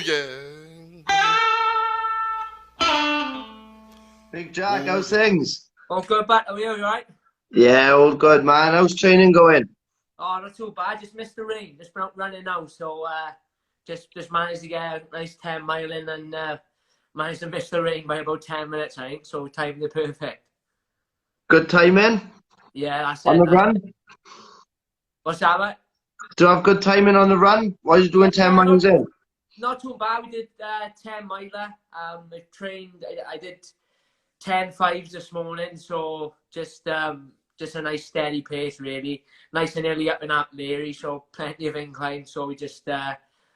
yeah. Big Jack, how's things? All good, but are you alright? Yeah, all good, man. How's training going? Oh, not too bad. Just missed the rain. Just been out running now, so just managed to get a nice 10 mile in and managed to miss the rain by about 10 minutes, I think. So timed it perfect. Good timing? Yeah, that's On it. the run? What's that, mate? Do you have good timing on the run? Why are you doing 10 Yeah, miles in? not too bad. We did 10 miler. I trained. I did 10.5s this morning, so just a nice steady pace, really. Nice and early up in Larry, so plenty of incline. So we just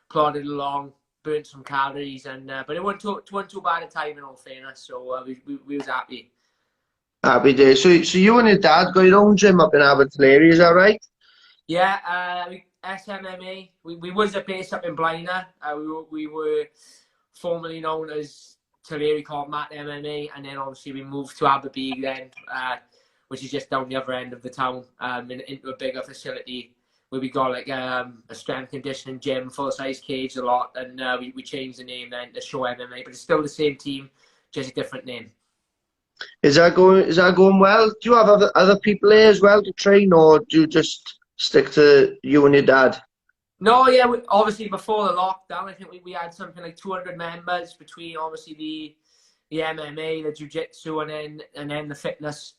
plodded along, burnt some calories, and but it wasn't too bad a time in all fairness. So we was happy. Happy day. So you and your dad got your own gym up in Abbotsbury, is that right? Yeah, SMMA. We was a base up in Blaina. We were formerly known as Tulare called Matt MMA, and then obviously we moved to Aberbeeg then, which is just down the other end of the town, into a bigger facility where we got like a strength conditioning gym, full size cage a lot, and we changed the name then to Show MMA, but it's still the same team, just a different name. Is that going well? Do you have other people there as well to train, or do you just stick to you and your dad? No, yeah, obviously before the lockdown, I think we had something like 200 members between obviously the MMA, the jiu-jitsu, and then the fitness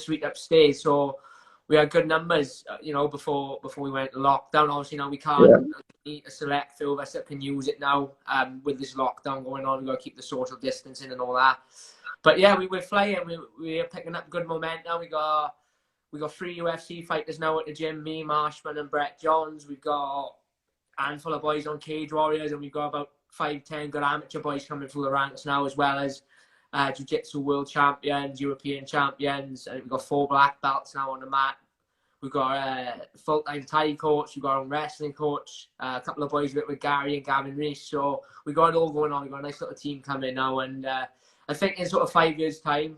suite upstairs. So we had good numbers, before we went to lockdown. Obviously now we can't meet a select few of us that can use it now. With this lockdown going on, we've got to keep the social distancing and all that. But yeah, we're flying. We're picking up good momentum. We got 3 UFC fighters now at the gym, me, Marshman and Brett Johns. We've got a handful of boys on Cage Warriors, and we've got about 5-10 good amateur boys coming through the ranks now, as well as Jiu-Jitsu world champions, European champions, and we've got 4 black belts now on the mat. We've got a full-time Thai coach, we've got a wrestling coach, a couple of boys with Gary and Gavin Reese. So we've got it all going on. We've got a nice little team coming now, and I think in sort of 5 years' time,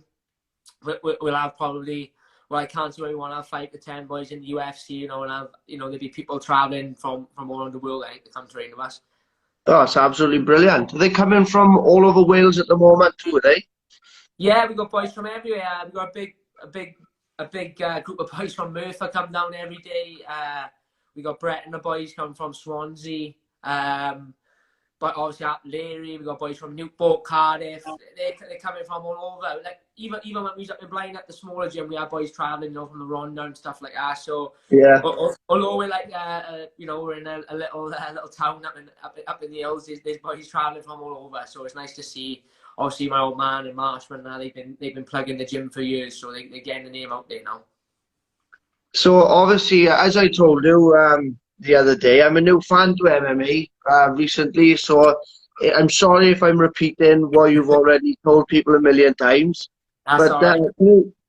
we'll have probably... Well, I can't see anyone. I'll fight the 10 boys in the UFC, and I'll, there'll be people traveling from all over the world, I think, to come train with us. Oh, it's absolutely brilliant. Are they coming from all over Wales at the moment too, are they? Yeah, we got boys from everywhere. We've got a big group of boys from Merthyr come down every day. We got Brett and the boys come from Swansea. But obviously at Larry, we got boys from Newport, Cardiff. They're coming from all over. Like even when we was up in Blaine at the smaller gym, we had boys traveling, from the Ronda and stuff like that. So yeah, although we're like we're in a little town up in the hills, there's boys traveling from all over. So it's nice to see. Obviously, my old man and Marshman, they've been plugging the gym for years, so they're getting the name out there now. So obviously, as I told you the other day, I'm a new fan to MMA recently, so I'm sorry if I'm repeating what you've already told people a million times. That's But all right.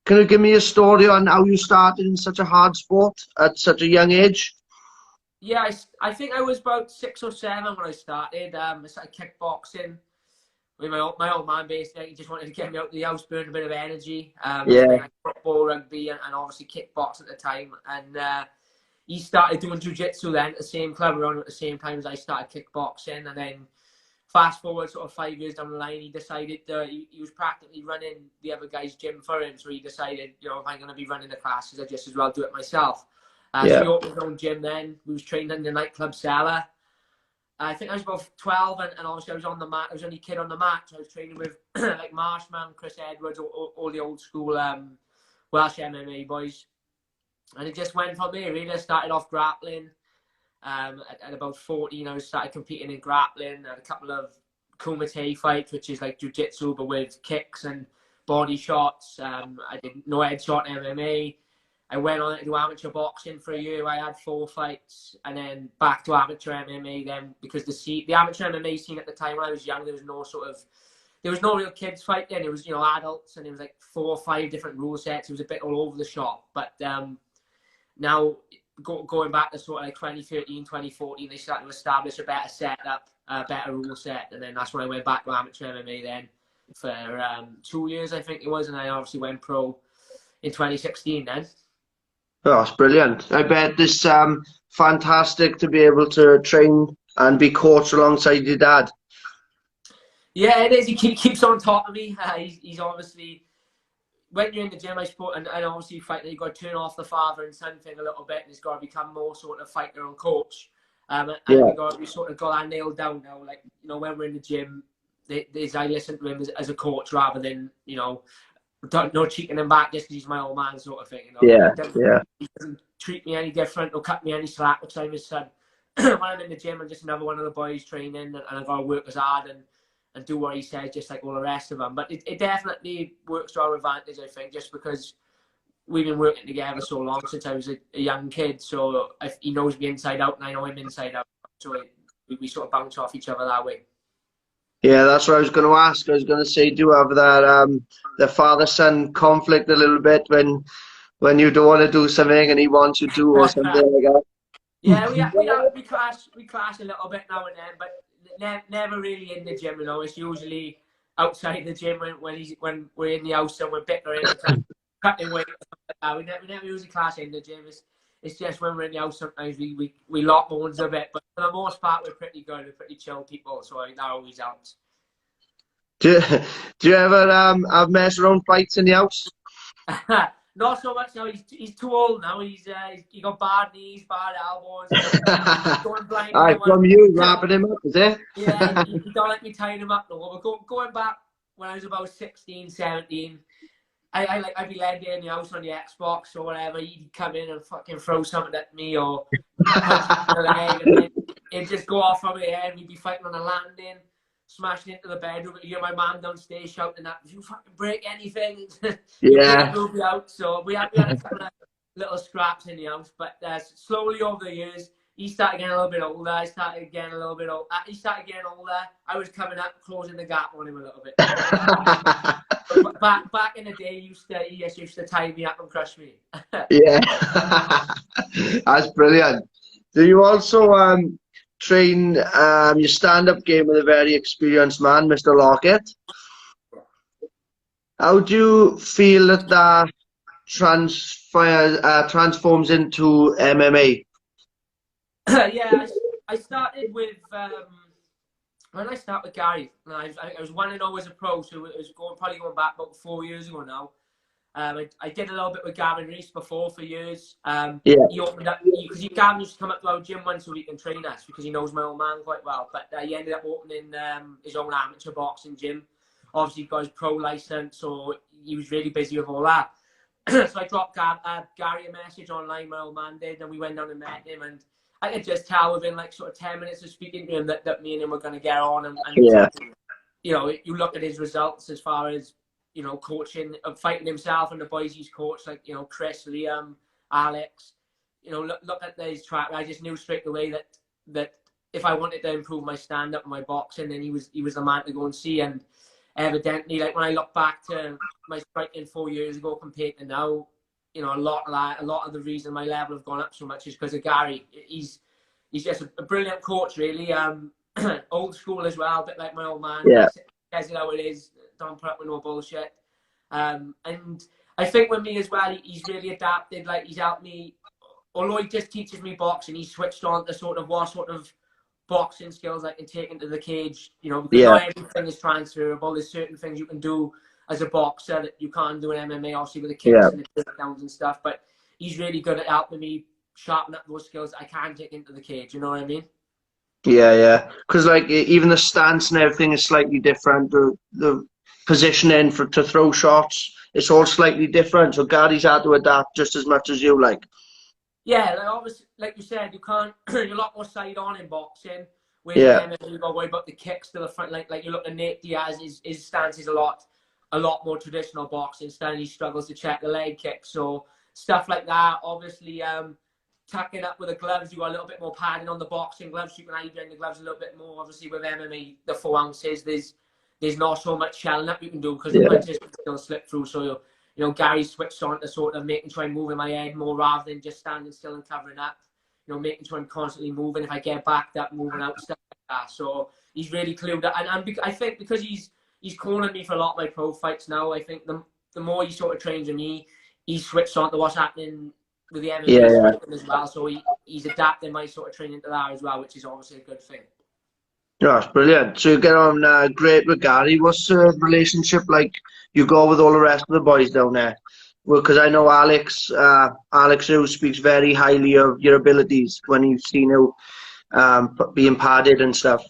can you give me a story on how you started in such a hard sport at such a young age? Yeah, I think I was about 6 or 7 when I started. I started kickboxing. With my old man, basically, he just wanted to get me out of the house, burn a bit of energy. Like football, rugby, and obviously kickboxing at the time. And he started doing jiu-jitsu then at the same club around at the same time as I started kickboxing. And then fast forward sort of 5 years down the line, he decided he was practically running the other guy's gym for him. So he decided, if I'm going to be running the classes, I just as well do it myself. So he opened his own gym then. We was trained in the nightclub cellar. I think I was about 12, and obviously I was on the mat. I was the only kid on the mat. So I was training with like Marshman, Chris Edwards, all the old school Welsh MMA boys. And it just went from there, really. I started off grappling. At about 14, I started competing in grappling. I had a couple of kumite fights, which is like jiu-jitsu, but with kicks and body shots. I did no headshot MMA. I went on to do amateur boxing for a year. I had 4 fights, and then back to amateur MMA then, because the amateur MMA scene at the time when I was young, there was no real kids fighting. It was, adults, and it was like 4 or 5 different rule sets. It was a bit all over the shop. But now going back to sort of like 2013, 2014, they started to establish a better setup, a better rule set, and then that's when I went back to amateur MMA then for 2 years, I think it was, and I obviously went pro in 2016 then. Oh, it's brilliant. I bet it's fantastic to be able to train and be coached alongside your dad. Yeah, it is. He keeps on top of me. He's obviously, when you're in the gym, I suppose, and obviously fighting, you've got to turn off the father and son thing a little bit, and he's got to become more sort of fighter and coach. And Yeah. we sort of got that nailed down now. Like, you know, when we're in the gym, I listen to him as a coach rather than, you know, no cheating him back just because he's my old man sort of thing. You know, Yeah. Yeah. he doesn't treat me any different or cut me any slack, which I'm his son. When I'm in the gym, I'm just another one of the boys training, and I've got to work as hard and do what he says, just like all the rest of them. But it definitely works to our advantage, I think, just because we've been working together so long since I was a young kid. So if he knows me inside out and I know him inside out, so we sort of bounce off each other that way. Yeah, that's what I was going to ask. I was going to say, do you have that the father-son conflict a little bit when you don't want to do something and he wants you to, or something like that? Yeah, we clash a little bit now and then, but never really in the gym. You know, it's usually outside the gym when we're in the house and we're bickering and cutting weight. We never usually clash in the gym. It's just when we're in the house sometimes we lock bones a bit, but for the most part we're pretty good. We're pretty chill people, so that always helps. Do you, do you ever have mess around fights in the house? Not so much now. He's too old now. He got bad knees, bad elbows. Going blind. All right, from you wrapping him up, is it? Yeah, he don't like me tying him up no. But going back when I was about 16, 17, I'd be laying there in the house on the Xbox or whatever. He'd come in and fucking throw something at me or punch me in the leg, and then it'd just go off from the air. We'd be fighting on a landing, smashing into the bedroom. You hear my mum downstairs shouting that, "If you fucking break anything, Yeah. you'll be out." So we had a couple of little scraps in the house, but slowly over the years, he started getting a little bit older. I started getting a little bit older. He started getting older. I was coming up, closing the gap on him a little bit. Back in the day, he used to tie me up and crush me. Yeah. That's brilliant. Do you also train your stand-up game with a very experienced man, Mr. Lockett? How do you feel that transforms into MMA? Yeah, I started with when I started with Gary. I was 1-0 as a pro, so it was probably going back about 4 years ago now. I did a little bit with Gavin Reese before for years. Yeah. He opened up because Gavin used to come up to our gym once a week and train us because he knows my old man quite well. But he ended up opening his own amateur boxing gym. Obviously, he got his pro license, so he was really busy with all that. So I dropped Gary a message online, my old man did, and we went down and met him. And I could just tell within like sort of 10 minutes of speaking to him that me and him were going to get on. And Yeah. you know, you look at his results as far as, you know, coaching, fighting himself and the boys he's coached, like, you know, Chris, Liam, Alex. You know, look at his track. I just knew straight away that if I wanted to improve my stand-up and my boxing, then he was the man to go and see. And evidently, like when I look back to my striking 4 years ago compared to now, you know, a lot of the reason my level have gone up so much is because of Gary. He's just a brilliant coach, really. Old school as well, a bit like my old man. Yeah. Says it how it is. Don't put up with no bullshit. And I think with me as well, he's really adapted. Like, he's helped me. Although he just teaches me boxing, he's switched on to sort of what sort of boxing skills I can take into the cage. You know, because not everything is transferable. There's certain things you can do as a boxer that you can't do in MMA, obviously with the kicks and the takedowns and stuff. But he's really good at helping me sharpen up those skills I can take into the cage. You know what I mean? Yeah, yeah. Because like even the stance and everything is slightly different. The positioning to throw shots, it's all slightly different. So Gary's had to adapt just as much as you, like. Yeah, like obviously, like you said, you can't. You're a lot more side on in boxing. Whereas in MMA, you've got to worry about the kicks to the front. Like you look at Nate Diaz, his stance is a lot more traditional boxing. Stanley struggles to check the leg kick, so stuff like that. Obviously, tucking up with the gloves, you got a little bit more padding on the boxing gloves. You can hide behind the gloves a little bit more. Obviously, with MMA, the 4 ounces, there's not so much shelling up you can do because the punches can still slip through. So you know, Gary switched on to sort of making sure I'm moving my head more rather than just standing still and covering up. You know, making sure I'm constantly moving. If I get backed up, moving out, stuff like that. So he's really clued up, and I think because he's calling me for a lot of my pro fights now. I think the more he sort of trains with me, he's switched on to what's happening with the MMA as well. So he's adapting my sort of training to that as well, which is obviously a good thing. That's brilliant. So you get on great with Gary. What's the relationship like you go with all the rest of the boys down there? Well, because I know Alex who speaks very highly of your abilities when he's seen you being padded and stuff.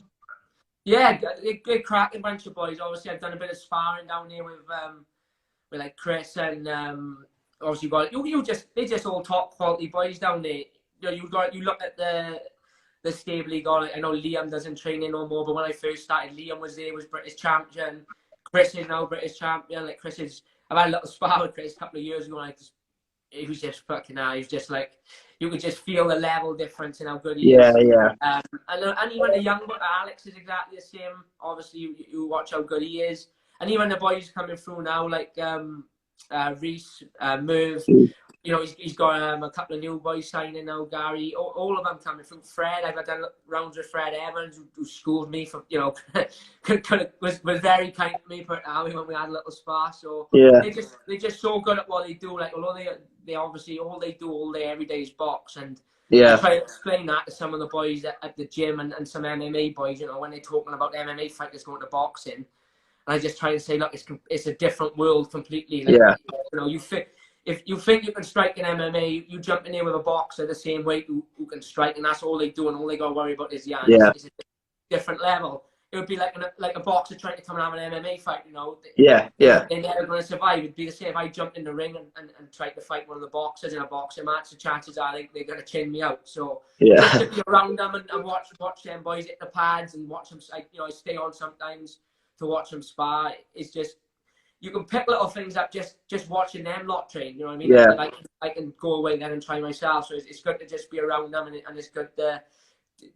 Yeah, good cracking bunch of boys. Obviously, I've done a bit of sparring down here with like Chris and obviously they're just all top quality boys down there. You look at the stable you got. Like, I know Liam doesn't train in no more, but when I first started, Liam was there, was British champion. Chris is now British champion. Like I've had a little spar with Chris a couple of years ago, and he was just fucking out. He was just like, you could just feel the level difference in how good he Yeah, is. yeah. And even the young boy, Alex is exactly the same. Obviously, you watch how good he is. And even the boys coming through now, like Reese, Merv, you know, he's got a couple of new boys signing now, Gary. All of them coming through. Fred, I've done rounds with Fred Evans, who schooled me for, you know, was very kind to me, but when we had a little spar. So Yeah, they're just so good at what they do. Like, although they obviously all they do all day every day is box, and I yeah, try to explain that to some of the boys at the gym and some MMA boys. You know, when they're talking about MMA fighters going to boxing. And I just try to say, look, it's a different world completely. Like, yeah, you know, if you think you can strike in MMA, you jump in there with a boxer the same weight who can strike, and that's all they do, and all they got to worry about is the hand. yeah, It's a different level. It would be like a boxer trying to come and have an MMA fight, you know. yeah, yeah, They're never going to survive. It'd be the same if I jumped in the ring and tried to fight one of the boxers in a boxing match. The chances are they're going to chin me out. So just yeah, to be around them and watch them boys hit the pads and watch them, you know, I stay on sometimes to watch them spar. It's just, you can pick little things up just watching them lot train. You know what I mean? yeah, Like I can go away then and try myself. So it's good to just be around them, and it's good to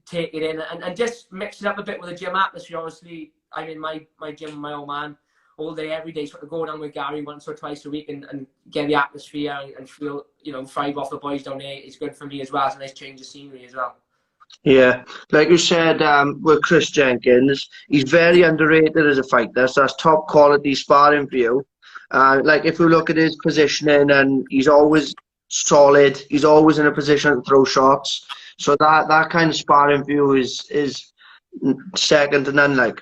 take it in and just mix it up a bit with the gym atmosphere. Obviously, I'm in my gym with my old man all day, every day. So to go down with Gary once or twice a week and get the atmosphere and feel, you know, thrive off the boys down there is good for me as well. It's a nice change of scenery as well. yeah. Like you said, with Chris Jenkins, he's very underrated as a fighter. So that's top quality sparring for you. Like if we look at his positioning, and he's always solid. He's always in a position to throw shots. So that kind of sparring for you is second to none. Like,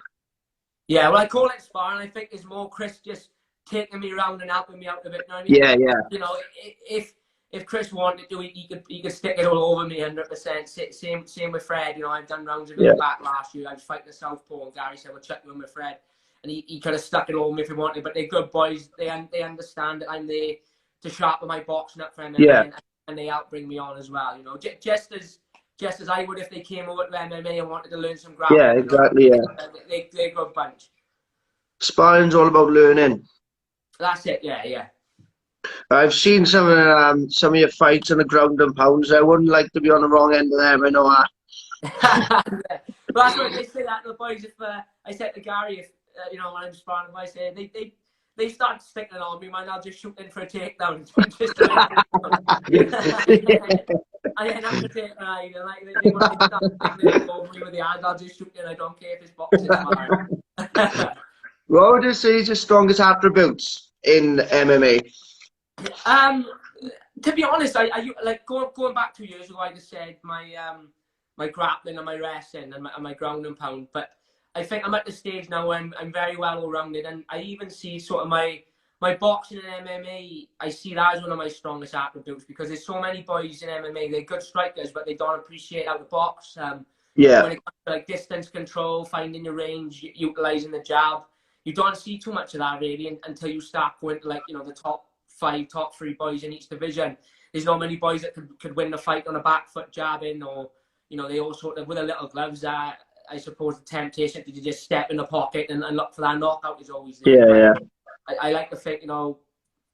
Yeah, well, I call it sparring. I think it's more Chris just taking me around and helping me out a bit. You know what I mean? yeah, yeah, You know, if Chris wanted to, he could stick it all over me 100%. Same with Fred. You know, I've done rounds of yeah, him back last year. I was fighting the southpaw, and Gary said, "We'll check you in with Fred," and he could have stuck it all over me if he wanted. But they're good boys. They understand that I'm there to sharpen my boxing up for yeah, MMA, and they help bring me on as well. You know, just as I would if they came over to MMA and wanted to learn some yeah. grappling. You know, Exactly. Yeah. they're a good bunch. Sparring's all about learning. That's it. Yeah, yeah. I've seen some of your fights on the ground and pounds. I wouldn't like to be on the wrong end of them. I know that. Yeah. Well, that's what they say that to the boys. If I said to Gary, if you know, when I'm sparring, I say they start sticking on me, man, I'll just shoot in for a takedown. Just I end up to take an eye. Like they want to start sticking over me with the hand, I'll just shoot in. I don't care if it's boxing tomorrow. What would you say is your strongest attributes in MMA? To be honest, I like going back 2 years ago. I just said my grappling and my wrestling and my ground and pound. But I think I'm at the stage now where I'm very well all rounded, and I even see sort of my boxing and MMA. I see that as one of my strongest attributes because there's so many boys in MMA. They're good strikers, but they don't appreciate how to box. Yeah, When it comes to like distance control, finding your range, utilizing the jab, you don't see too much of that really until you start going to like, you know, the top 5, top 3 boys in each division. There's not many boys that could win the fight on a back foot jabbing, or, you know, they all sort of with a little gloves. I suppose the temptation to just step in the pocket and look for that knockout is always there. yeah, yeah, But I like to think, you know,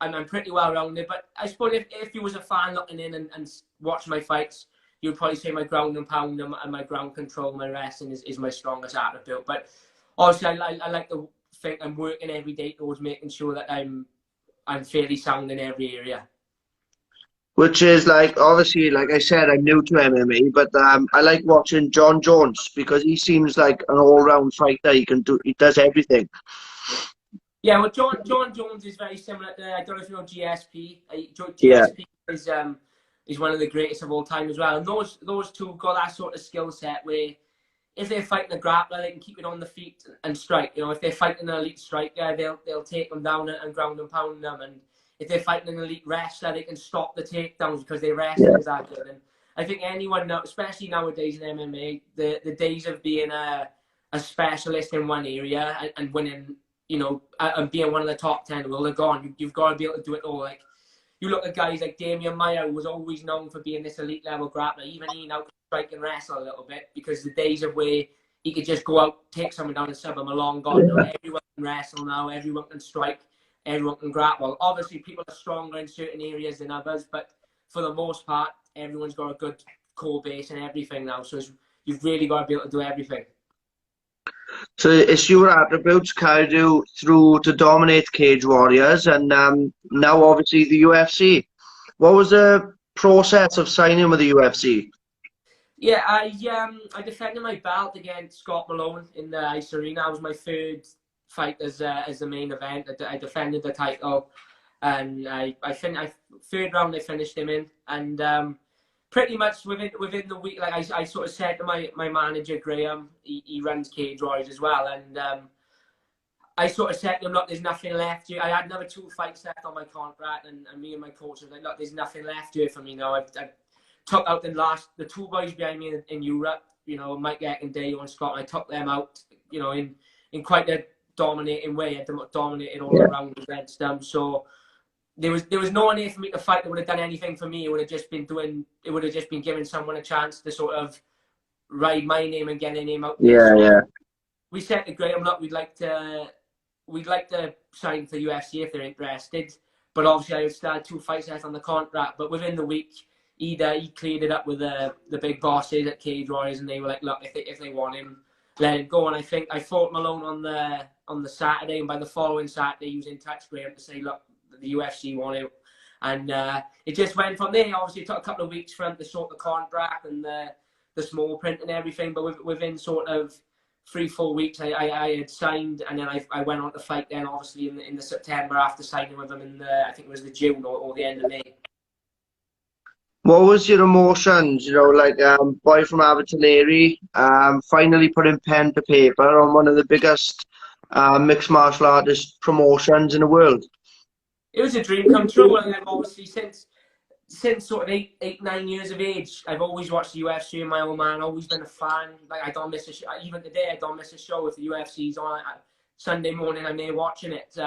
I'm pretty well rounded. But I suppose if you was a fan looking in and watching my fights, you'd probably say my ground and pound and my ground control, my wrestling is my strongest attribute. But obviously, I like to think I'm working every day towards making sure that I'm fairly sound in every area. Which is like obviously, like I said, I'm new to MMA, but I like watching John Jones because he seems like an all-round fighter. He does everything. Yeah, well, John Jones is very similar to, I don't know if you know GSP. Yeah, GSP is one of the greatest of all time as well. And those two got that sort of skill set where if they're fighting a grappler, they can keep it on the feet and strike. You know, if they're fighting an elite striker, they'll take them down and ground and pound them. And if they're fighting an elite wrestler, they can stop the takedowns because their wrestling is that good. And I think anyone, especially nowadays in MMA, the days of being a specialist in one area and winning, you know, and being one of the top 10 in the world are gone. You've got to be able to do it all. Like, you look at guys like Damian Maia, who was always known for being this elite level grappler. Even he now can strike and wrestle a little bit, because the days of where he could just go out, take someone down and sub them are long gone. Now, everyone can wrestle now, everyone can strike, everyone can grapple. Obviously, people are stronger in certain areas than others, but for the most part, everyone's got a good core base and everything now. So you've really got to be able to do everything. So it's your attributes carried you through to dominate Cage Warriors, and now obviously the UFC. What was the process of signing with the UFC? Yeah, I defended my belt against Scott Malone in the Ice Arena. That was my third fight as the main event. I defended the title, and third round I finished him in, and pretty much within the week, like I sort of said to my manager Graham, he runs Cage Warriors as well, and I sort of said to him, look, there's nothing left here. I had another 2 fights left on my contract, and me and my coach were like, look, there's nothing left here for me now. I took out the 2 boys behind me in Europe, you know, Mike Eck and Dayo and Scott. I took them out, you know, in quite a dominating way. I dominated all around against them. So there was no one here for me to fight that would have done anything for me. It would have just been giving someone a chance to sort of ride my name and get their name out there. So we said to Graham, look, we'd like to sign for the UFC if they're interested. But obviously I still had 2 fights left on the contract. But within the week, he cleared it up with the big bosses at Cage Warriors, and they were like, look, if they want him, let him go. And I think I fought Malone on the Saturday, and by the following Saturday, he was in touch with Graham to say, look, the UFC want him. And it just went from there. Obviously, it took a couple of weeks for him to sort the contract and the small print and everything. But within sort of 3-4 weeks, I had signed, and then I went on to fight then, obviously, in the September after signing with him in I think it was the June or the end of May. What was your emotions, you know, like boy from Abertillery, finally putting pen to paper on one of the biggest mixed martial artist promotions in the world? It was a dream come true. Like, I've obviously since sort of 9 years of age, I've always watched the UFC in my own man. Always been a fan. Like, I don't miss a show. Even today, I don't miss a show if the UFC's on. Sunday morning, I'm there watching it.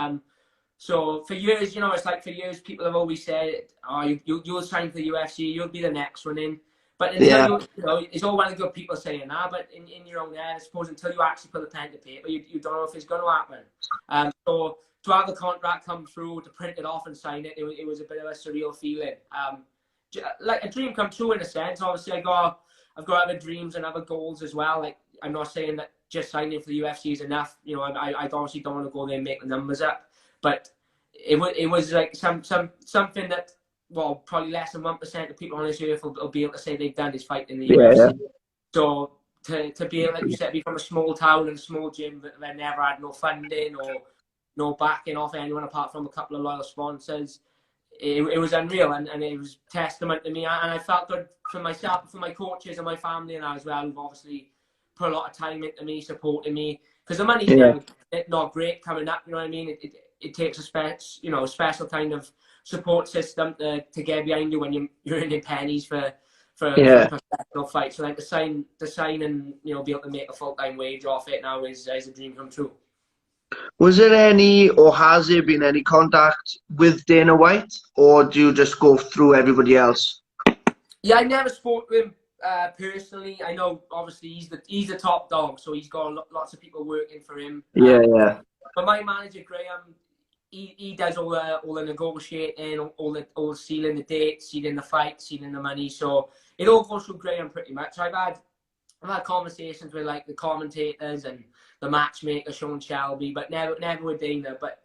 So for years, you know, it's like for years, people have always said, "Oh, you'll sign for the UFC. You'll be the next one in." But until you know, it's all well and good people saying that. But in your own head, I suppose, until you actually put the pen to paper, you don't know if it's going to happen. So to have the contract come through, to print it off and sign it, it was a bit of a surreal feeling. Like a dream come true in a sense. Obviously, I've got other dreams and other goals as well. Like, I'm not saying that just signing for the UFC is enough. You know, I obviously don't want to go there and make the numbers up. But it was like something that, well, probably less than 1% of people on this earth will be able to say they've done is fight in the UFC. So to be able, like you said, be from a small town and a small gym that never had no funding or no backing off anyone apart from a couple of loyal sponsors, it was unreal, and it was testament to me. And I felt good for myself, for my coaches and my family and I as well, who've obviously put a lot of time into me, supporting me, because the money's not great coming up. You know what I mean? It takes a special kind of support system to get behind you when you're earning pennies for a professional fight. So like to sign and, you know, be able to make a full-time wage off it now is a dream come true. Was there any, or has there been any contact with Dana White, or do you just go through everybody else? Yeah, I never spoke to him personally. I know obviously he's the top dog, so he's got lots of people working for him. But my manager Graham, he does all the negotiating, all the sealing the dates, sealing the fights, sealing the money. So it all goes through Graham pretty much. I've had conversations with like the commentators and the matchmaker Sean Shelby, but never with Dana. But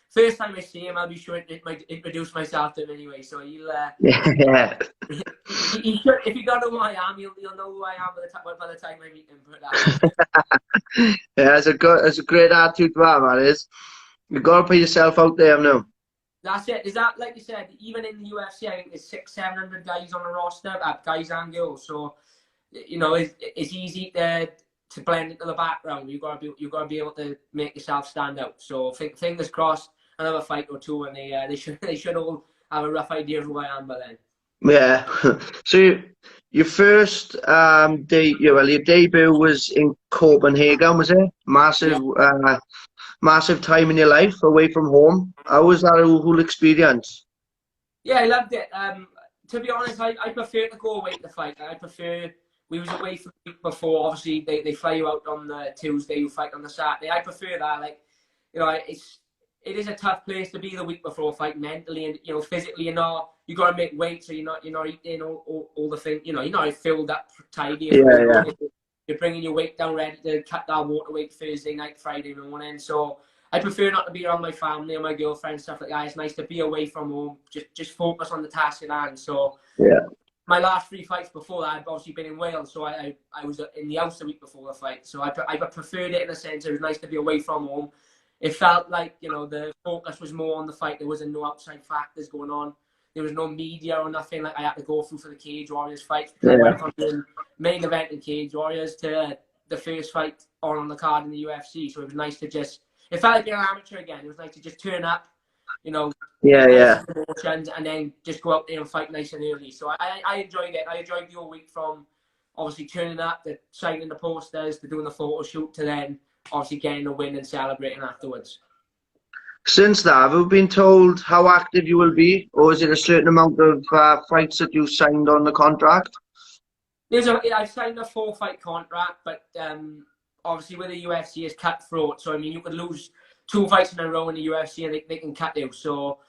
first time I see him, I'll be sure to introduce myself to him anyway. So he'll if you don't know who I am, you'll know who I am by the time I meet him. Yeah, it's a great attitude to have, man. You've got to put yourself out there now. That's it. Is that, like you said, even in the UFC, I think there's 600-700 guys on the roster, guys and girls. So, you know, it's easy to to blend into the background. You got to be able to make yourself stand out. So fingers crossed, another fight or two, and they should all have a rough idea of who I am by then. Yeah. So your first your debut was in Copenhagen, was it? Massive, Yeah. massive time in your life away from home. How was that whole experience? Yeah, I loved it. To be honest, I prefer to go away to fight. I prefer we was away for the week before. Obviously, they fly you out on the Tuesday, you fight on the Saturday. I prefer that. Like, you know, it is a tough place to be the week before a fight mentally and physically. You got to make weight, so you're not eating all the things. You're not filled up tidy. Yeah. You're bringing your weight down ready to cut that water weight Thursday night, Friday morning. So I prefer not to be around my family and my girlfriend, stuff like that. It's nice to be away from home, just focus on the task at hand. So yeah. My last 3 fights before that, I've obviously been in Wales, so I was in the house the week before the fight. So I preferred it in a sense. It was nice to be away from home. It felt like, the focus was more on the fight. There wasn't no outside factors going on. There was no media or nothing like I had to go through for the Cage Warriors fights. Because I went from the main event in Cage Warriors to the first fight on the card in the UFC. So it was nice to it felt like being an amateur again. It was nice to just turn up, emotions, and then just go out there and fight nice and early. So I enjoyed it. I enjoyed the whole week from obviously turning up, to signing the posters, to doing the photo shoot, to then obviously getting the win and celebrating afterwards. Since that, have you been told how active you will be, or is it a certain amount of fights that you signed on the contract? I've signed a 4-fight contract, but obviously with the UFC is cutthroat. So I mean, you could lose 2 fights in a row in the UFC and they can cut you. So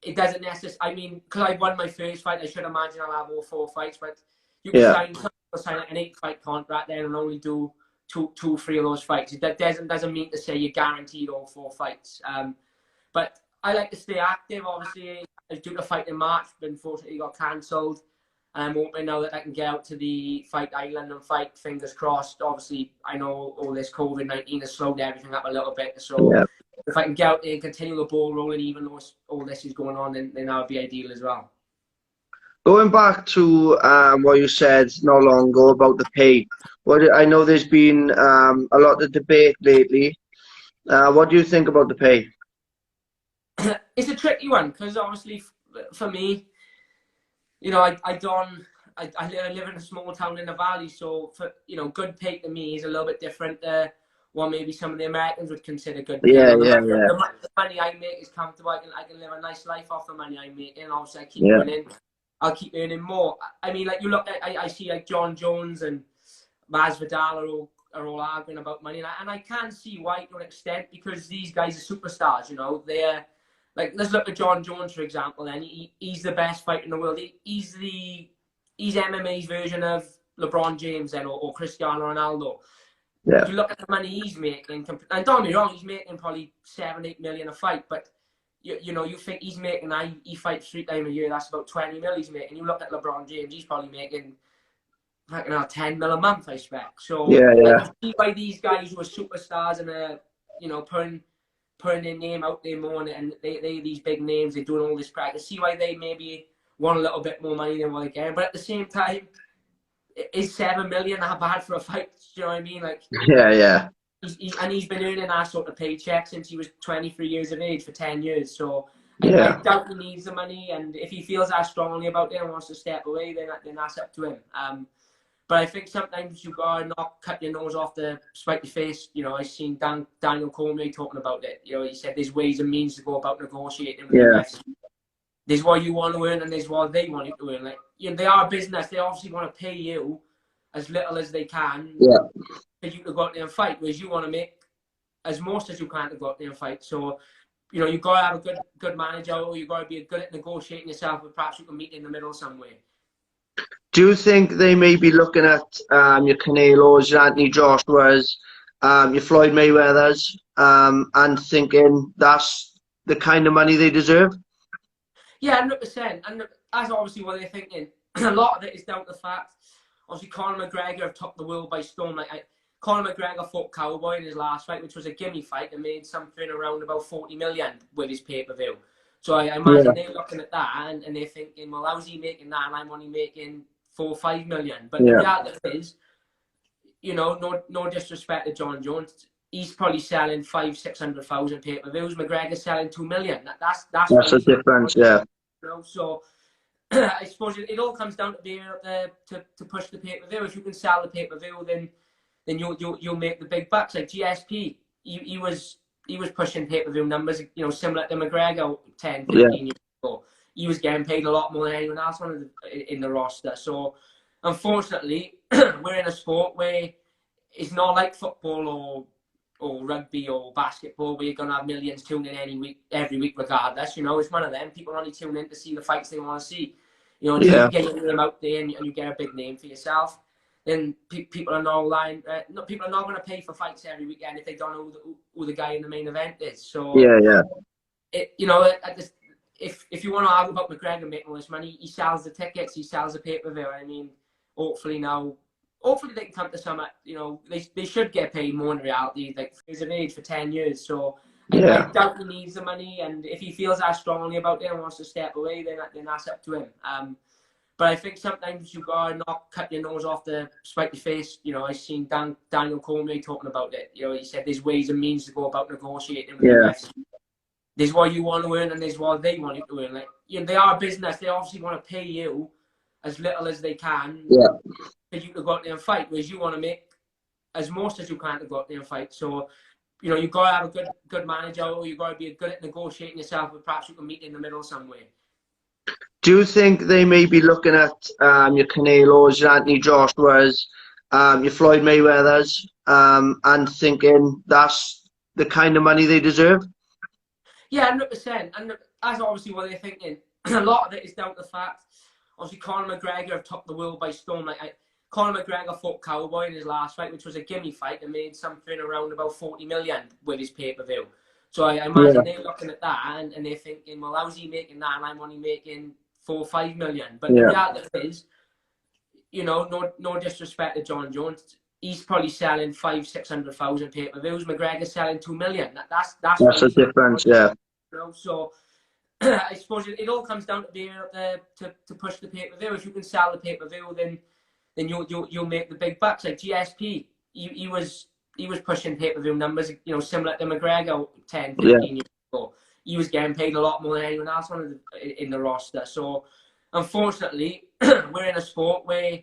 it doesn't necessarily. I mean, because I won my first fight, I should imagine I'll have all 4 fights. But you can sign an 8-fight contract then and only do 2, 3 of those fights. That doesn't mean to say you're guaranteed all 4 fights. But I like to stay active. Obviously, I was due to fight in March, but unfortunately got cancelled. And I'm hoping now that I can get out to the fight island and fight, fingers crossed. Obviously, I know all this COVID-19 has slowed everything up a little bit. So if I can get out there and continue the ball rolling, even though all this is going on, then that would be ideal as well. Going back to what you said not long ago about the pay, I know there's been a lot of debate lately. What do you think about the pay? It's a tricky one because obviously for me, I live in a small town in the valley, so for good pay to me is a little bit different to what maybe some of the Americans would consider good pay. The money I make is comfortable. I can live a nice life off the money I make, and obviously I keep winning. I'll keep earning more. I mean, like you look at, I see like John Jones and Masvidal are all arguing about money, and I can see why to an extent, because these guys are superstars. They're like, let's look at John Jones, for example, and he's the best fighter in the world. He's MMA's version of LeBron James then, or Cristiano Ronaldo. Yeah. If you look at the money he's making, and don't get me wrong, he's making probably 7-8 million a fight, but you think he's making, he fights 3 times a year, that's about 20 mil he's making. You look at LeBron James, he's probably making 10 mil a month, I expect. So like, you see why these guys who are superstars and are putting their name out there more, and they these big names, they're doing all this practice. See why they maybe want a little bit more money than what they get. But at the same time, is 7 million that bad for a fight? Do you know what I mean? Like, he's been earning that sort of paycheck since he was 23 years of age for 10 years. So I doubt he needs the money, and if he feels that strongly about it and wants to step away, then that's up to him. But I think sometimes you gotta not cut your nose off to spite your face. I've seen Daniel Cormier talking about it. He said there's ways and means to go about negotiating with the UFC. There's what you want to earn, and there's what they want you to earn. Like, they are a business. They obviously want to pay you as little as they can for you to go out there and fight, whereas you want to make as most as you can to go out there and fight. So, you've got to have a good manager, or you've got to be good at negotiating yourself, but perhaps you can meet in the middle some way. Do you think they may be looking at your Canelos, your Anthony Joshua's, your Floyd Mayweather's, and thinking that's the kind of money they deserve? Yeah, 100%. And that's obviously what they're thinking. A lot of it is down to the fact, obviously, Conor McGregor have took the world by storm. Conor McGregor fought Cowboy in his last fight, which was a gimme fight, and made something around about 40 million with his pay-per-view. So I imagine they're looking at that and they're thinking, well, how's he making that and I'm only making 4 or 5 million? But the reality is, you know, no disrespect to John Jones, he's probably selling 500,000-600,000 pay-per-views. McGregor's selling 2 million. That's That's why the he's difference, yeah. you know, so I suppose it all comes down to being able to push the pay-per-view. If you can sell the pay-per-view, then you'll make the big bucks. Like GSP, he was pushing pay-per-view numbers, you know, similar to McGregor 10, 15 years ago. He was getting paid a lot more than anyone else in the roster. So unfortunately, we're in a sport where it's not like football or rugby or basketball where you're going to have millions tuning in every week regardless. You know, it's one of them. People only tune in to see the fights they want to see. You know, until you get your name out there and you get a big name for yourself, then people are not lying. People are not going to pay for fights every weekend if they don't know who the guy in the main event is. So you know, if you want to argue about McGregor making all this money, he sells the tickets, he sells the pay-per-view. I mean, hopefully they can come to some, you know, they should get paid more in reality. Like, he's of age for 10 years, so I doubt he needs the money. And if he feels that strongly about it and wants to step away, then that's up to him. But I think sometimes you gotta not cut your nose off to spite your face. You know, I've seen Daniel Cormier talking about it. You know, he said there's ways and means to go about negotiating with the UFC. There's what you want to earn and there's what they want you to earn. Like, you know, they are a business. They obviously want to pay you as little as they can for you to go out there and fight, whereas you want to make as most as you can to go out there and fight. So, you know, you've got to have a good manager, or you've got to be good at negotiating yourself, but perhaps you can meet in the middle somewhere. Do you think they may be looking at your Canelos, your Anthony Joshua's, your Floyd Mayweather's, and thinking that's the kind of money they deserve? Yeah, 100%. And that's obviously what they're thinking. A lot of it is down to the fact, obviously, Conor McGregor have took the world by storm. Like, Conor McGregor fought Cowboy in his last fight, which was a gimme fight, and made something around about 40 million with his pay-per-view. So I imagine they're looking at that and they're thinking, well, how's he making that and I'm only making 4 or 5 million? But the reality is, you know, no disrespect to John Jones, he's probably selling 500,000-600,000 pay-per-views. McGregor's selling 2 million. That's the difference, yeah. You know, so I suppose it all comes down to being able to push the pay-per-view. If you can sell the pay-per-view, then you'll make the big bucks. Like GSP, he was pushing pay-per-view numbers, you know, similar to McGregor 10, 15 years ago. He was getting paid a lot more than anyone else in the roster. So unfortunately, we're in a sport where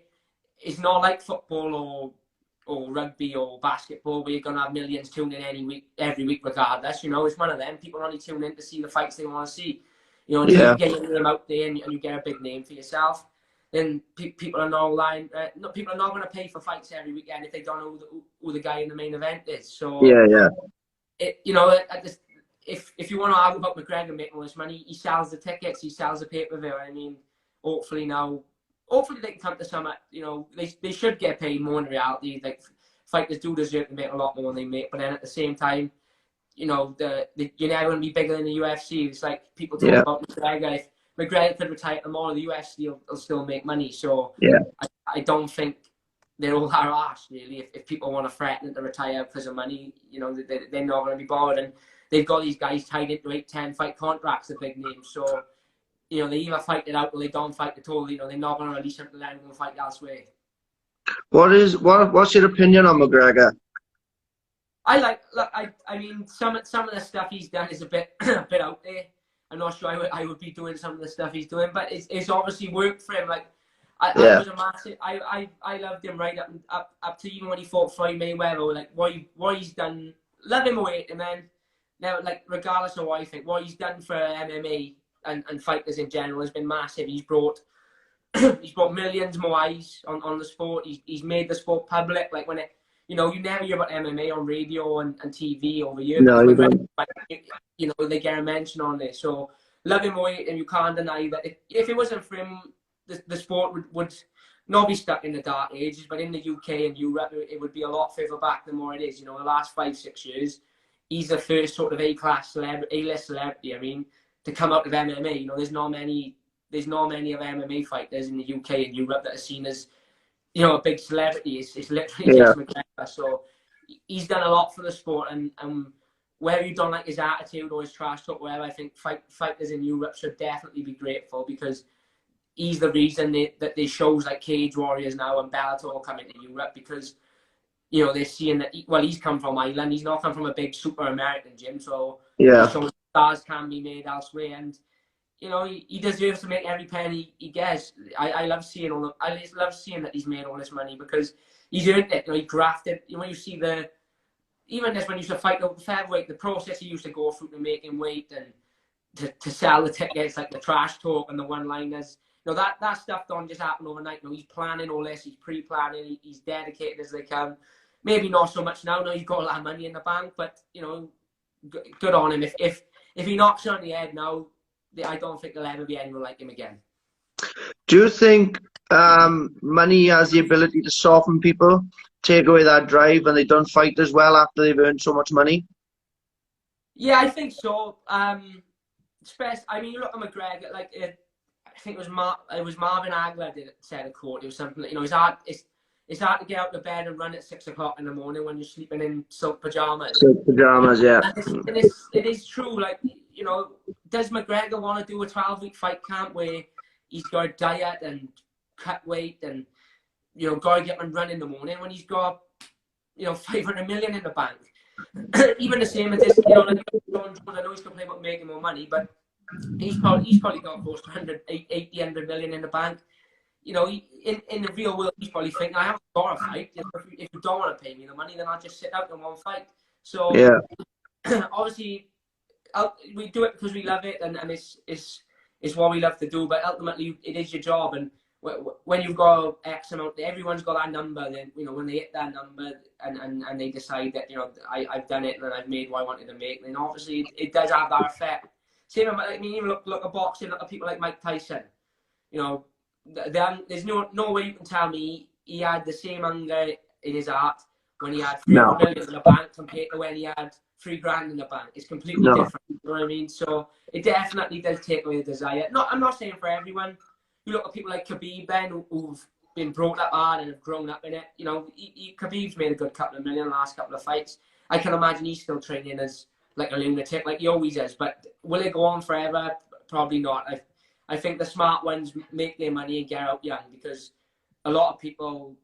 it's not like football or rugby or basketball where you're going to have millions tuning in every week regardless. You know, it's one of them. People only tune in to see the fights they want to see. You know, until you get your name out there and you get a big name for yourself, then people are not lying. People are not going to pay for fights every weekend if they don't know who the guy in the main event is. So you know, if you want to argue about McGregor making all this money, he sells the tickets, he sells the pay-per-view. I mean, hopefully they can come to some, you know, they should get paid more in reality. Like, fighters do deserve to make a lot more than they make, but then at the same time, you know, you're never going to be bigger than the UFC. It's like people talk about McGregor. If McGregor could retire tomorrow, the UFC will still make money. So I don't think they're all that arse, really. If people want to threaten to retire because of money, you know, they're not going to be bothered. And they've got these guys tied into 8-10 fight contracts, the big names. So, you know, they either fight it out or they don't fight at all. You know, they're not going to release him to let him go fight elsewhere. What's your opinion on McGregor? I mean, some of the stuff he's done is a bit out there. I'm not sure I would be doing some of the stuff he's doing, but it's obviously worked for him. Like, I was a massive. I loved him right up to even when he fought Floyd Mayweather. Like, what he's done, love him away, and then now, like, regardless of what I think, what he's done for MMA and fighters in general has been massive. He's brought millions more eyes on the sport. He's made the sport public. Like, when you know, you never hear about MMA on radio and TV over here. No, you don't. You know, they get a mention on this. So love him away, and you can't deny that if it wasn't for him, the sport would not be stuck in the dark ages. But in the UK and Europe, it would be a lot further back than what it is. You know, the last 5-6 years, he's the first sort of A-list celebrity. I mean, to come out of MMA. You know, there's not many of MMA fighters in the UK and Europe that are seen as, you know, a big celebrity. It's literally just McGregor. So he's done a lot for the sport, and whether you don't like his attitude or his trash talk, whatever, I think fighters in Europe should definitely be grateful, because he's the reason that they shows like Cage Warriors now and Bellator come into Europe, because you know, they're seeing that, well, he's come from Ireland. He's not come from a big super American gym. So he's Yeah. showing stars can be made elsewhere. And, you know, he deserves to make every penny he gets. I love seeing I just love seeing that he's made all this money because he's earned it. You know, he grafted. When you see even just when he used to fight the featherweight, the process he used to go through to make him weight and to sell the tickets, like the trash talk and the one-liners. You know, that stuff don't just happen overnight. You know, he's planning all this, he's pre-planning, he's dedicated as they can. Maybe not so much now. No, he's got a lot of money in the bank, but you know, good on him. If he knocks you on the head now, I don't think there'll ever be anyone like him again. Do you think money has the ability to soften people, take away that drive, and they don't fight as well after they've earned so much money? Yeah, I think so. Especially, I mean, you look at McGregor. Like, I think it was Marvin Hagler that said a quote. It was something like, you know, it's hard to get out of bed and run at 6 o'clock in the morning when you're sleeping in silk pajamas. Silk pajamas, yeah. And it is true. Like, you know, does McGregor want to do a 12-week fight camp where he's got to diet and cut weight and, you know, got to get and run in the morning when he's got, you know, 500 million in the bank? Even the same as this, you know, like John Jones, I know he's complaining about making more money, but he's probably got close to 100 million in the bank. You know, in the real world, he's probably thinking, I haven't got a fight. If you don't want to pay me the money, then I'll just sit out and won't fight. So, yeah. Obviously, we do it because we love it, and it's what we love to do. But ultimately, it is your job, and when you've got X amount, everyone's got that number. Then, you know, when they hit that number and they decide that, you know, I've done it and I've made what I wanted to make, then obviously it does have that effect. Same, I mean, even look at boxing, look at people like Mike Tyson. You know, there's no way you can tell me he had the same anger in his heart when he had 300 million in the bank compared to when he had $3,000 in the bank. It's completely different. You know what I mean? So it definitely does take away the desire. I'm not saying for everyone. You look at people like Khabib, Ben, who've been brought up hard and have grown up in it. You know, Khabib's made a good couple of million in the last couple of fights. I can imagine he's still training as like a lunatic, like he always is. But will it go on forever? Probably not. I think the smart ones make their money and get out young, because a lot of people,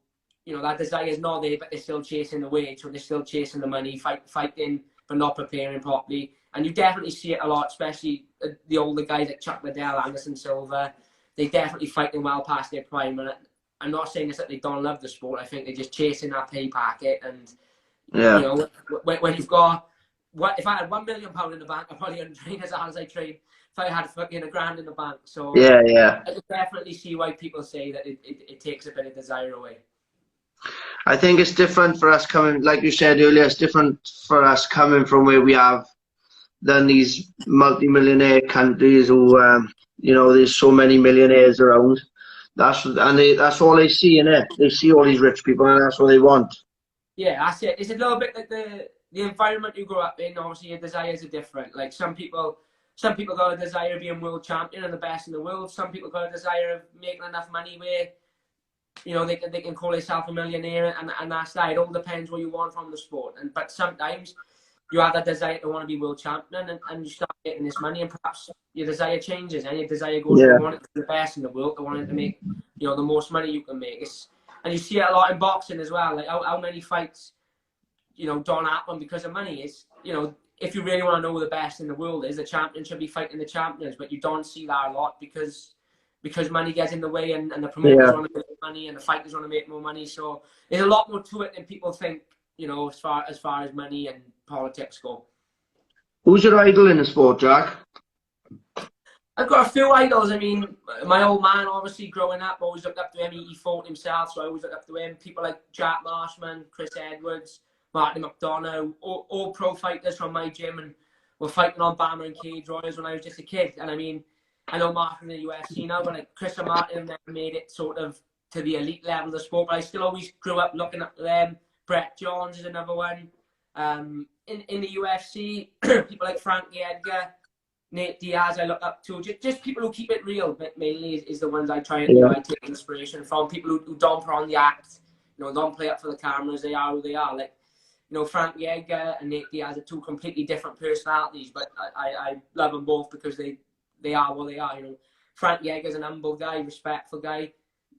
you know, that desire is not there, but they're still chasing the wage, or they're still chasing the money, fighting but not preparing properly. And you definitely see it a lot, especially the older guys like Chuck Liddell, Anderson Silva. They definitely fighting well past their prime. And I'm not saying this that they don't love the sport. I think they're just chasing that pay packet. And you know, when you've got, if I had £1 million in the bank, I probably wouldn't train as hard as I train if I had fucking £1,000 in the bank. So I can definitely see why people say that it takes a bit of desire away. I think it's different for us coming, like you said earlier, it's different for us coming from where we have than these multi-millionaire countries who, you know, there's so many millionaires around. That's all they see, innit? They see all these rich people, and that's what they want. Yeah, that's it. It's a little bit like the environment you grow up in. Obviously, your desires are different. Like some people got a desire of being world champion and the best in the world. Some people got a desire of making enough money where, you know, they can call themselves a millionaire, and that's that. It all depends what you want from the sport. But sometimes you have that desire to want to be world champion, and you start making this money, and perhaps your desire changes, and your desire goes from wanting to be the best in the world to wanting to make, you know, the most money you can make. And you see it a lot in boxing as well. Like how many fights, you know, don't happen because of money. Is, you know, if you really want to know who the best in the world is, the champion should be fighting the champions. But you don't see that a lot because money gets in the way, and the promoters want to make money, and the fighters want to make more money. So there's a lot more to it than people think, you know, as far as money and politics go. Who's your idol in the sport, Jack? I've got a few idols. I mean, my old man, obviously, growing up, always looked up to him. He fought himself, so I always looked up to him. People like Jack Marshman, Chris Edwards, Martin McDonough, all pro fighters from my gym, and were fighting on Bama and Cage Royals when I was just a kid. And I mean, I know Martin in the UFC now, but like Chris and Martin never made it sort of to the elite level of the sport. But I still always grew up looking up to them. Brett Johns is another one. In the UFC, people like Frankie Edgar, Nate Diaz, I look up to. Just people who keep it real, mainly is the ones I try and, you know, I take inspiration from. People who don't put on the act, you know, don't play up for the cameras. They are who they are. Like, you know, Frankie Edgar and Nate Diaz are two completely different personalities, but I love them both because they are what they are. You know, Frankie Edgar's an humble guy, respectful guy.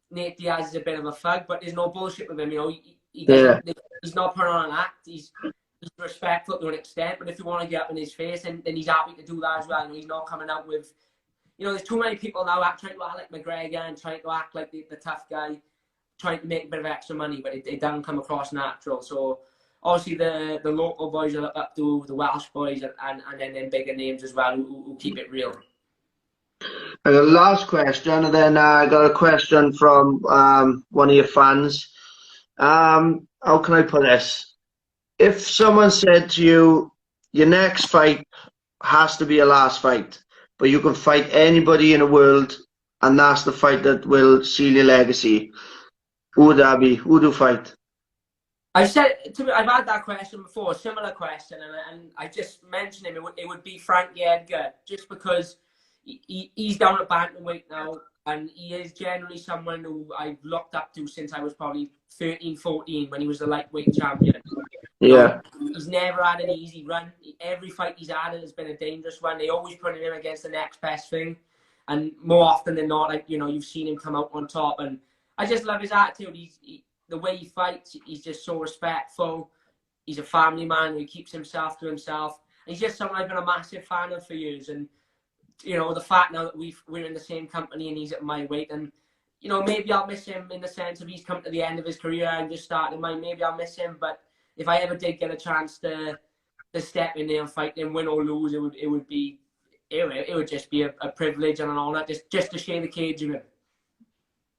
Nate Diaz is a bit of a thug, but there's no bullshit with him. You know, he Yeah. doesn't. He's not putting on an act. He's respectful to an extent, but if you want to get up in his face, then he's happy to do that as well. He's not coming out with, there's too many people now trying to act like McGregor and trying to act like the tough guy, trying to make a bit of extra money, but it doesn't come across natural. So obviously the local boys are up to the Welsh boys and then bigger names as well who keep it real. I got a last question, and then I got a question from one of your fans. How can I put this? If someone said to you, your next fight has to be your last fight, but you can fight anybody in the world, and that's the fight that will seal your legacy, who would that be? Who would you fight? I've had that question before, a similar question, and I just mentioned him. It would be Frankie Edgar, just because he's down at bantamweight now, and he is generally someone who I've looked up to since I was probably 13, 14, when he was the lightweight champion. Yeah. He's never had an easy run. Every fight he's had has been a dangerous one. They always put him against the next best thing, and more often than not, you've seen him come out on top. And I just love his attitude. The way he fights, he's just so respectful. He's a family man. He keeps himself to himself. He's just someone I've been a massive fan of for years. And the fact now that we're in the same company and he's at my weight, and maybe I'll miss him in the sense of he's come to the end of his career and just started mine. Maybe I'll miss him, but if I ever did get a chance to step in there and fight him, win or lose, it would just be a privilege and an honor just to share the cage with him.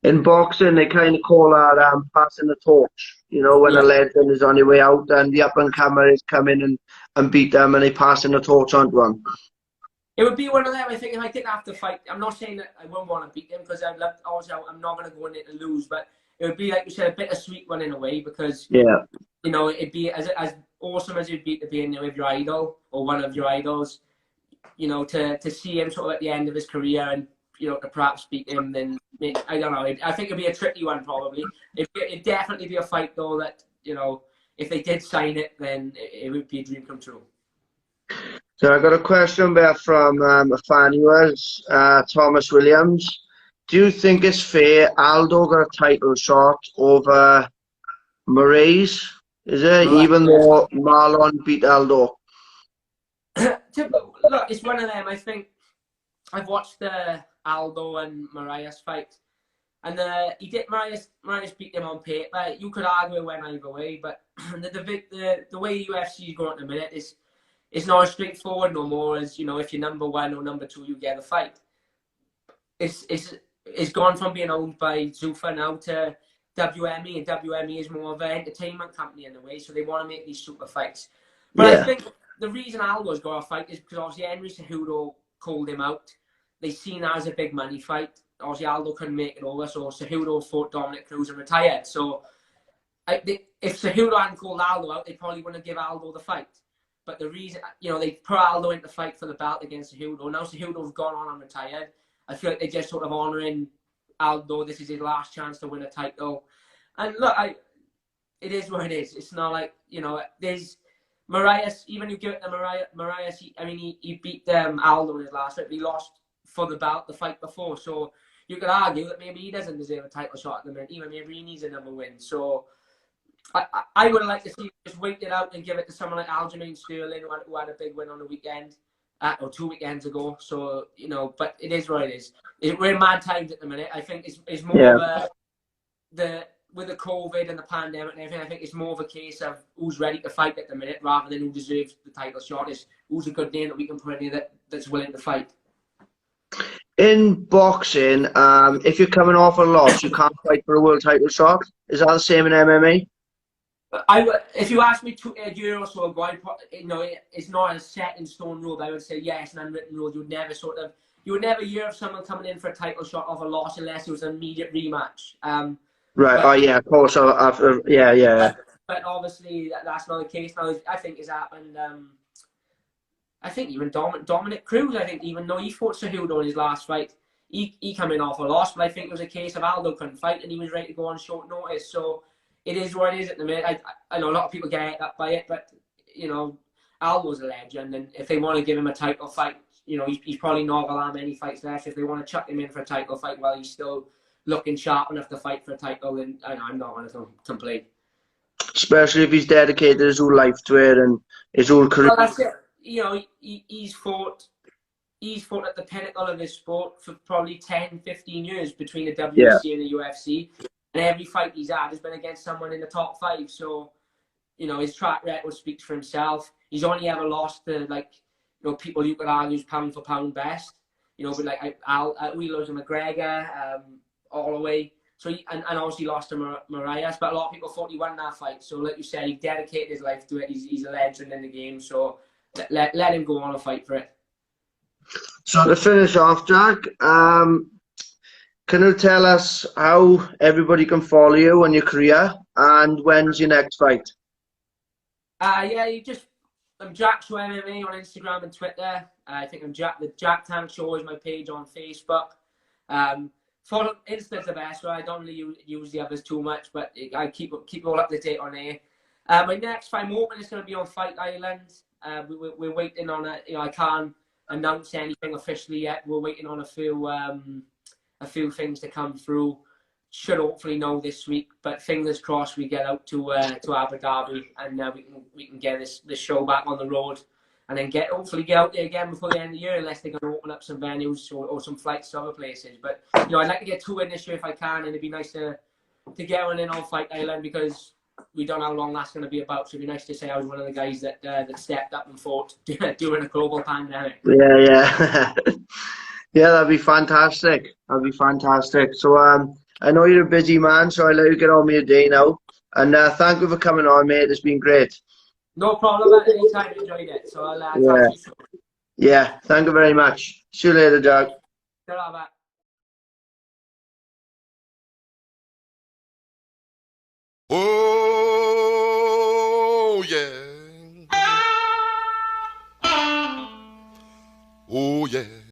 In boxing, they kind of call that passing the torch. When a legend is on their way out and the up-and-comers come in and beat them, and they passing the torch on to them. It would be one of them. I think if I didn't have to fight, I'm not saying that I wouldn't want to beat him, because obviously I'm not going to go in there to lose, but it would be, like you said, a bittersweet one in a way, because it'd be as awesome as it'd be to be in there with your idol or one of your idols. To see him sort of at the end of his career and to perhaps beat him, then I don't know. I think it'd be a tricky one probably. It'd definitely be a fight though that if they did sign it, then it would be a dream come true. So I got a question back from a fan of yours, Thomas Williams. Do you think it's fair Aldo got a title shot over Moraes? Is it? Even though Marlon beat Aldo? Look, it's one of them. I think I've watched the Aldo and Moraes fight, and Moraes beat him on paper. You could argue it went either way, but the way UFC is going at the minute is it's not as straightforward no more as if you're number one or number two, you get a fight. It's gone from being owned by Zuffa now to WME, and WME is more of an entertainment company in a way, so they want to make these super fights. But I think the reason Aldo's got a fight is because obviously Henry Cejudo called him out. They seen that as a big money fight. Obviously Aldo couldn't make it over, so Cejudo fought Dominic Cruz and retired. So if Cejudo hadn't called Aldo out, they probably wouldn't give Aldo the fight. But the reason, they put Aldo in the fight for the belt against Cejudo. Now Cejudo's gone on and retired. I feel like they're just sort of honouring Aldo. This is his last chance to win a title. And look, it is what it is. It's not like, there's Moraes, even you give it to Moraes, he beat Aldo in his last fight, but he lost for the belt the fight before. So you could argue that maybe he doesn't deserve a title shot at the minute. Even maybe he needs another win. So I would like to see just wait it out and give it to someone like Aljamain Sterling, who had a big win on the weekend, or 2 weekends ago. So, but it is what it is. We're in mad times at the minute. I think it's more of with the COVID and the pandemic and everything, I think it's more of a case of who's ready to fight at the minute rather than who deserves the title shot. Is who's a good name that we can put in that's willing to fight. In boxing, if you're coming off a loss, you can't fight for a world title shot. Is that the same in MMA? If you asked me a year or so ago, it's not a set in stone rule. I would say yes, an unwritten rule. You would never hear of someone coming in for a title shot of a loss unless it was an immediate rematch. Right. Of course. But obviously that's not the case now. I think it's happened. I think even Dominic Cruz, even though he fought Cejudo in his last fight, he came in off a loss. But I think it was a case of Aldo couldn't fight and he was ready to go on short notice. So it is what it is at the minute. I know a lot of people get up by it, but Aldo's a legend, and if they want to give him a title fight, he's probably not gonna have many fights left. If they want to chuck him in for a title fight while he's still looking sharp enough to fight for a title, then I'm not going to complain. especially if he's dedicated his whole life to it and his whole career. Well, that's it. You know, he's fought at the pinnacle of his sport for probably 10, 15 years between the Yeah, WEC and the UFC. And every fight he's had has been against someone in the top 5. So, you know, his track record speaks for himself. He's only ever lost to, like, you know, people you could argue is pound for pound best. You know, but like we lost to McGregor all the way. So and obviously lost to Marias, but a lot of people thought he won that fight. So like you said, he dedicated his life to it. He's a legend in the game. So let him go on and fight for it. so to finish off, Jack, can you tell us how everybody can follow you and your career, and when's your next fight? Yeah, I'm Jack Show MMA on Instagram and Twitter. I think the Jack Tank Show is my page on Facebook. Follow Insta's the best, so I don't really use the others too much, but I keep all up to date on there. My next fight, I'm hoping it's going to be on Fight Island. We're waiting on it. You know, I can't announce anything officially yet. We're waiting on a few things to come through. Should hopefully know this week, but fingers crossed we get out to Abu Dhabi and we can get this show back on the road, and then hopefully get out there again before the end of the year, unless they're going to open up some venues or some flights to other places. But you know, I'd like to get 2 in this year if I can, and it'd be nice to get one in on Fight Island because we don't know how long that's going to be about. So it'd be nice to say I was one of the guys that stepped up and fought during a global pandemic. Yeah, yeah. Yeah, that'd be fantastic. That'd be fantastic. So, I know you're a busy man, so I'll let you get on with your day now. And thank you for coming on, mate. It's been great. No problem. At any time, enjoyed it. So I'll talk Yeah, to you soon. yeah. Thank you very much. See you later, Jack. Ta-ra, Oh, yeah. Oh, yeah.